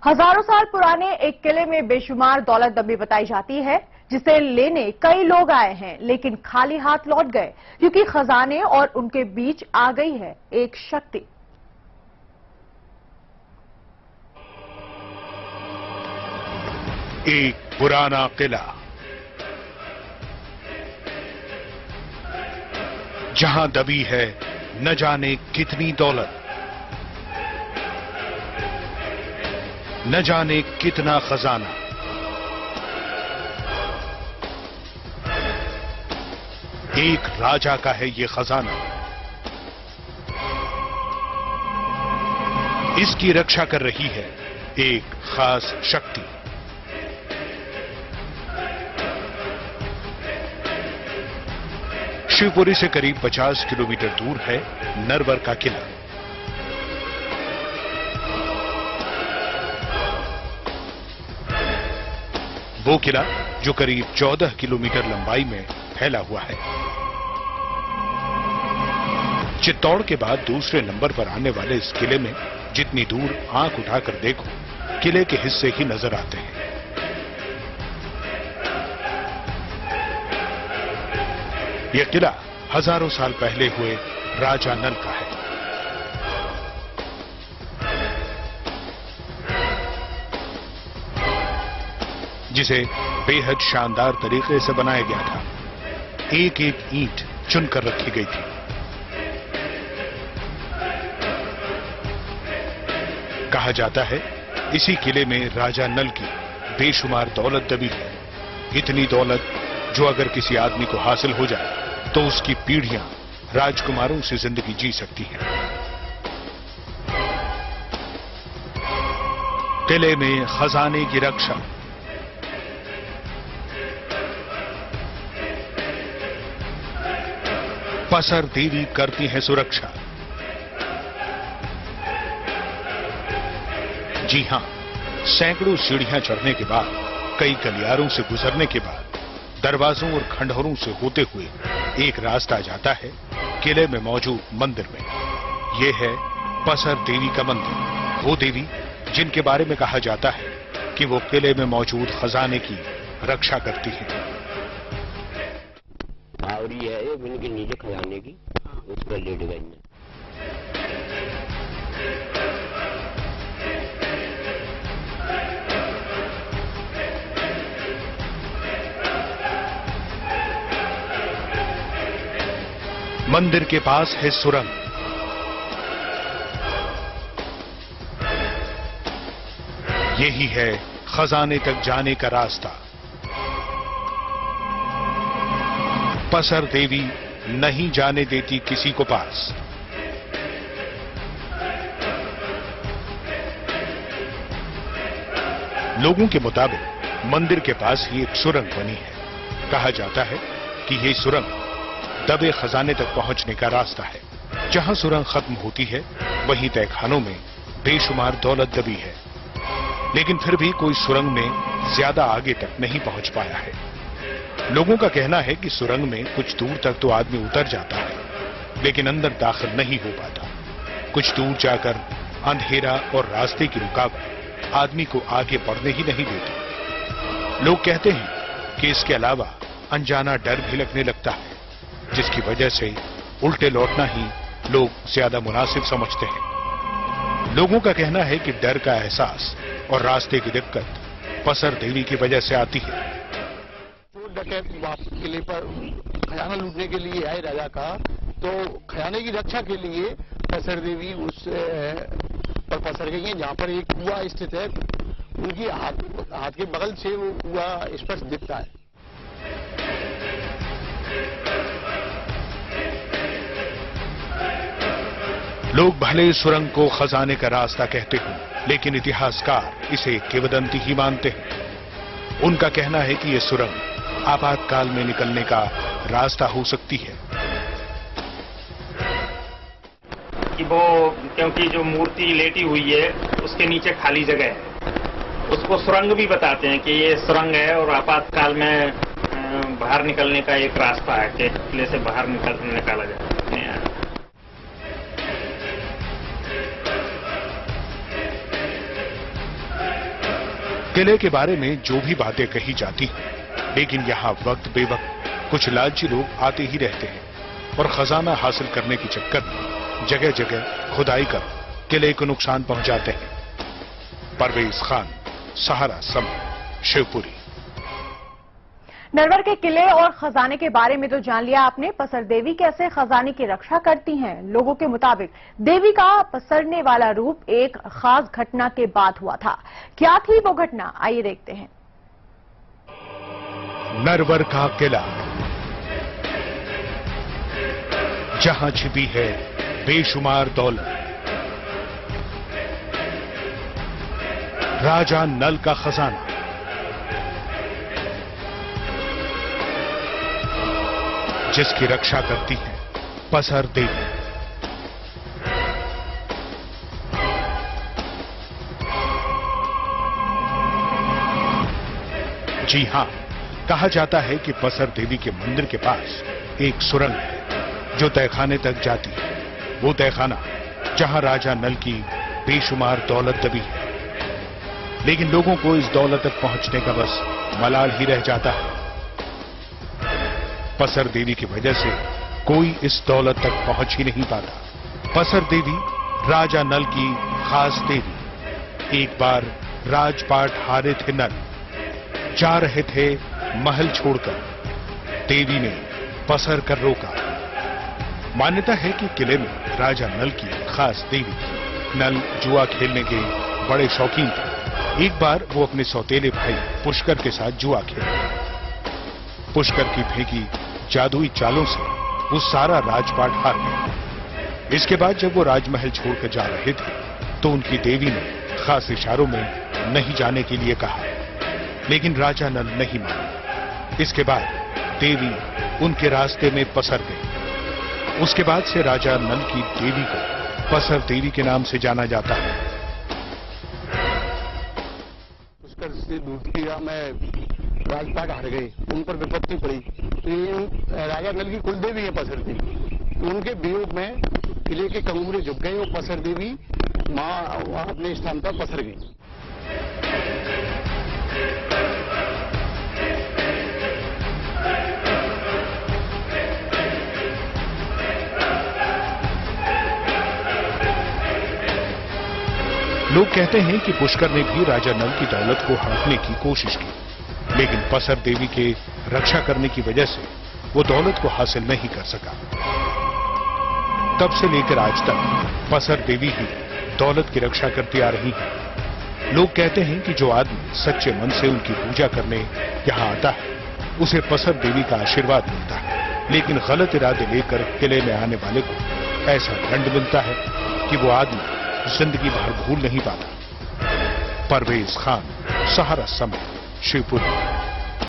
हजारों साल पुराने एक किले में बेशुमार दौलत दबी बताई जाती है, जिसे लेने कई लोग आए हैं, लेकिन खाली हाथ लौट गए, क्योंकि खजाने और उनके बीच आ गई है एक शक्ति। एक पुराना किला, जहां दबी है न जाने कितनी दौलत, न जाने कितना खजाना। एक राजा का है ये खजाना। इसकी रक्षा कर रही है एक खास शक्ति। शिवपुरी से करीब 50 किलोमीटर दूर है नरवर का किला। वो किला जो करीब 14 किलोमीटर लंबाई में फैला हुआ है। चित्तौड़ के बाद दूसरे नंबर पर आने वाले इस किले में जितनी दूर आंख उठाकर देखो, किले के हिस्से ही नजर आते हैं। यह किला हजारों साल पहले हुए राजा नल का है। जिसे बेहद शानदार तरीके से बनाया गया था। एक एक ईंट चुनकर रखी गई थी। कहा जाता है इसी किले में राजा नल की बेशुमार दौलत दबी है। इतनी दौलत जो अगर किसी आदमी को हासिल हो जाए तो उसकी पीढ़ियां राजकुमारों से जिंदगी जी सकती हैं। किले में खजाने की रक्षा, पसर देवी करती है सुरक्षा। जी हां, सैकड़ों सीढ़ियां चढ़ने के बाद, कई गलियारों से गुजरने के बाद, दरवाजों और खंडहरों से होते हुए एक रास्ता जाता है किले में मौजूद मंदिर में। यह है पसर देवी का मंदिर। वो देवी जिनके बारे में कहा जाता है कि वो किले में मौजूद खजाने की रक्षा करती है। बावड़ी है उनके नीचे खजाने की, उस पर लेट गई है। मंदिर के पास है सुरंग। यही है खजाने तक जाने का रास्ता। पसर देवी नहीं जाने देती किसी को पास। लोगों के मुताबिक मंदिर के पास ही एक सुरंग बनी है। कहा जाता है कि ये सुरंग दबे खजाने तक पहुंचने का रास्ता है। जहां सुरंग खत्म होती है वहीं तहखानों में बेशुमार दौलत दबी है। लेकिन फिर भी कोई सुरंग में ज्यादा आगे तक नहीं पहुंच पाया है। लोगों का कहना है कि सुरंग में कुछ दूर तक तो आदमी उतर जाता है, लेकिन अंदर दाखिल नहीं हो पाता। कुछ दूर जाकर अंधेरा और रास्ते की रुकावट आदमी को आगे बढ़ने ही नहीं देती। लोग कहते हैं कि इसके अलावा अनजाना डर भी लगने लगता है, जिसकी वजह से उल्टे लौटना ही लोग ज्यादा मुनासिब समझते हैं। लोगों का कहना है कि डर का एहसास और रास्ते की दिक्कत पसर देवी की वजह से आती है। डकैत किले पर खजाना लूटने के लिए आए राजा का, तो खजाने की रक्षा के लिए पसर देवी उस पर पसर गई है जहां पर एक कुआं स्थित है। उनकी हाथ के बगल से वो कुआं स्पष्ट दिखता है। लोग भले इस सुरंग को खजाने का रास्ता कहते हो, लेकिन इतिहासकार इसे किंवदंती ही मानते हैं। उनका कहना है कि यह सुरंग आपातकाल में निकलने का रास्ता हो सकती है। कि वो क्योंकि जो मूर्ति लेटी हुई है उसके नीचे खाली जगह है, उसको सुरंग भी बताते हैं कि ये सुरंग है और आपातकाल में बाहर निकलने का एक रास्ता है कि किले से बाहर निकाला जाए। किले के बारे में जो भी बातें कही जाती हैं, लेकिन यहाँ वक्त बेवक्त कुछ लालची लोग आते ही रहते हैं और खजाना हासिल करने के चक्कर में जगह जगह खुदाई कर किले को नुकसान पहुंचाते हैं। परवेज खान, सहारा समय, शिवपुरी। नरवर के किले और खजाने के बारे में तो जान लिया आपने। पसर देवी कैसे खजाने की रक्षा करती हैं। लोगों के मुताबिक देवी का पसरने वाला रूप एक खास घटना के बाद हुआ था। क्या थी वो घटना, आइए देखते हैं। नरवर का किला, जहां छिपी है बेशुमार दौलत। राजा नल का खजाना, जिसकी रक्षा करती है पसर देवी। जी हां, कहा जाता है कि पसर देवी के मंदिर के पास एक सुरंग है जो तहखाने तक जाती है। वो तहखाना जहां राजा नल की बेशुमार दौलत दबी है, लेकिन लोगों को इस दौलत तक पहुंचने का बस मलाल ही रह जाता है। पसर देवी की वजह से कोई इस दौलत तक पहुंच ही नहीं पाता। पसर देवी राजा नल की खास देवी। एक बार राजपाट हारे थे नल, जा रहे थे महल छोड़कर। देवी ने पसर कर रोका। मान्यता है कि किले में राजा नल की खास देवी थी। नल जुआ खेलने के बड़े शौकीन थे। एक बार वो अपने सौतेले भाई पुष्कर के साथ जुआ खेले। पुष्कर की फेंकी जादुई चालों से वो सारा राजपाट हार गया। इसके बाद जब वो राजमहल छोड़कर जा रहे थे तो उनकी देवी ने खास इशारों में नहीं जाने के लिए कहा, लेकिन राजा नल नहीं माना। इसके बाद देवी उनके रास्ते में पसर गई। उसके बाद से राजा नल की देवी को पसर देवी के नाम से जाना जाता है। पुष्कर से दूध किया मैं राजपाट हार गए, उन पर विपत्ति पड़ी। तो ये राजा नल की कुलदेवी है पसर देवी। उनके वियोग में किले के कंगूरे झुक गए और पसर देवी मां अपने स्थान पर पसर गई। लोग कहते हैं कि पुष्कर ने भी राजा नल की दौलत को हड़पने की कोशिश की, लेकिन पसर देवी के रक्षा करने की वजह से वो दौलत को हासिल नहीं कर सका। तब से लेकर आज तक पसर देवी ही दौलत की रक्षा करती आ रही है। लोग कहते हैं कि जो आदमी सच्चे मन से उनकी पूजा करने यहां आता है, उसे पसर देवी का आशीर्वाद मिलता है, लेकिन गलत इरादे लेकर किले में आने वाले को ऐसा दंड मिलता है कि वो आदमी जिंदगी भर भूल नहीं पाता। परवेज खान, सहारा समय, शिवपुरी।